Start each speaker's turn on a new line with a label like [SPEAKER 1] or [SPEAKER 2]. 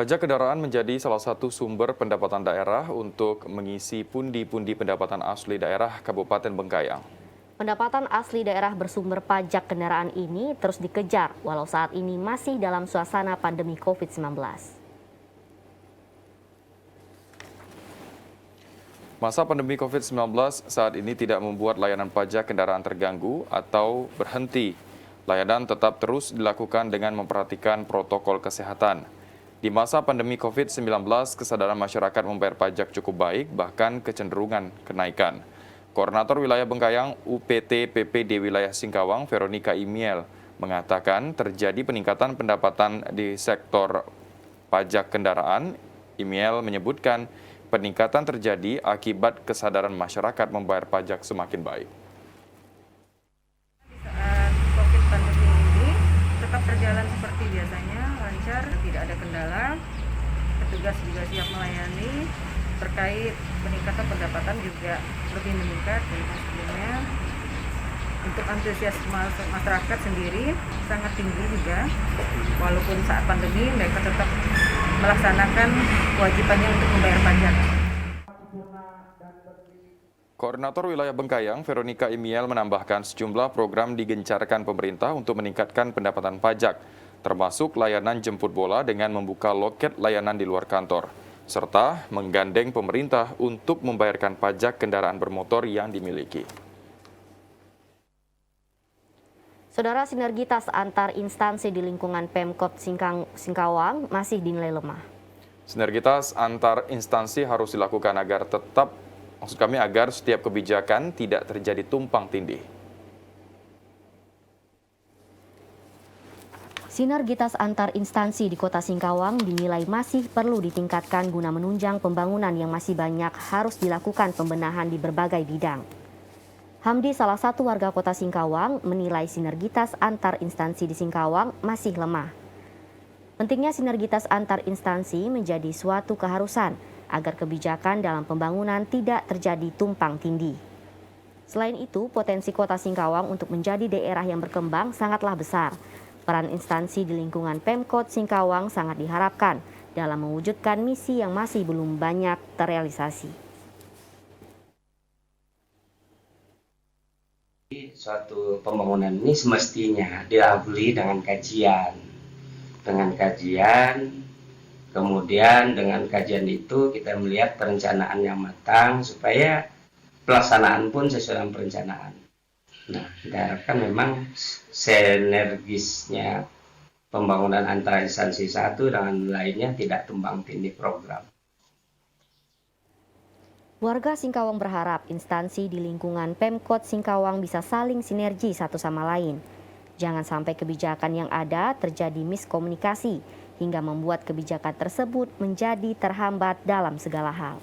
[SPEAKER 1] Pajak kendaraan menjadi salah satu sumber pendapatan daerah untuk mengisi pundi-pundi pendapatan asli daerah Kabupaten Bengkayang.
[SPEAKER 2] Pendapatan asli daerah bersumber pajak kendaraan ini terus dikejar walau saat ini masih dalam suasana pandemi COVID-19.
[SPEAKER 1] Masa pandemi COVID-19 saat ini tidak membuat layanan pajak kendaraan terganggu atau berhenti. Layanan tetap terus dilakukan dengan memperhatikan protokol kesehatan. Di masa pandemi COVID-19, kesadaran masyarakat membayar pajak cukup baik, bahkan kecenderungan kenaikan. Koordinator Wilayah Bengkayang UPT PPD Wilayah Singkawang, Veronica Imiel, mengatakan terjadi peningkatan pendapatan di sektor pajak kendaraan. Imiel menyebutkan peningkatan terjadi akibat kesadaran masyarakat membayar pajak semakin baik.
[SPEAKER 3] Saat COVID pandemi ini tetap berjalan seperti biasanya, lancar, tidak ada kendala. Petugas juga siap melayani. Terkait peningkatan pendapatan juga lebih meningkat dari sebelumnya. Untuk antusiasme masyarakat sendiri sangat tinggi juga. Walaupun saat pandemi mereka tetap melaksanakan kewajibannya untuk membayar pajak.
[SPEAKER 1] Koordinator Wilayah Bengkayang, Veronica Imiel, menambahkan sejumlah program digencarkan pemerintah untuk meningkatkan pendapatan pajak, termasuk layanan jemput bola dengan membuka loket layanan di luar kantor, serta menggandeng pemerintah untuk membayarkan pajak kendaraan bermotor yang dimiliki.
[SPEAKER 2] Saudara, sinergitas antar instansi di lingkungan Pemkot Singkawang masih dinilai lemah.
[SPEAKER 1] Sinergitas antar instansi harus dilakukan agar setiap kebijakan tidak terjadi tumpang tindih.
[SPEAKER 2] Sinergitas antar instansi di Kota Singkawang dinilai masih perlu ditingkatkan guna menunjang pembangunan yang masih banyak harus dilakukan pembenahan di berbagai bidang. Hamdi, salah satu warga Kota Singkawang, menilai sinergitas antar instansi di Singkawang masih lemah. Pentingnya sinergitas antar instansi menjadi suatu keharusan agar kebijakan dalam pembangunan tidak terjadi tumpang tindih. Selain itu, potensi Kota Singkawang untuk menjadi daerah yang berkembang sangatlah besar. Peran instansi di lingkungan Pemkot Singkawang sangat diharapkan dalam mewujudkan misi yang masih belum banyak terrealisasi.
[SPEAKER 4] Suatu pembangunan ini semestinya diawali dengan kajian. Kemudian dengan kajian itu kita melihat perencanaan yang matang supaya pelaksanaan pun sesuai dengan perencanaan. Nah, kita harapkan memang sinergisnya pembangunan antara instansi satu dengan lainnya tidak tumpang tindih program.
[SPEAKER 2] Warga Singkawang berharap instansi di lingkungan Pemkot Singkawang bisa saling sinergi satu sama lain. Jangan sampai kebijakan yang ada terjadi miskomunikasi hingga membuat kebijakan tersebut menjadi terhambat dalam segala hal.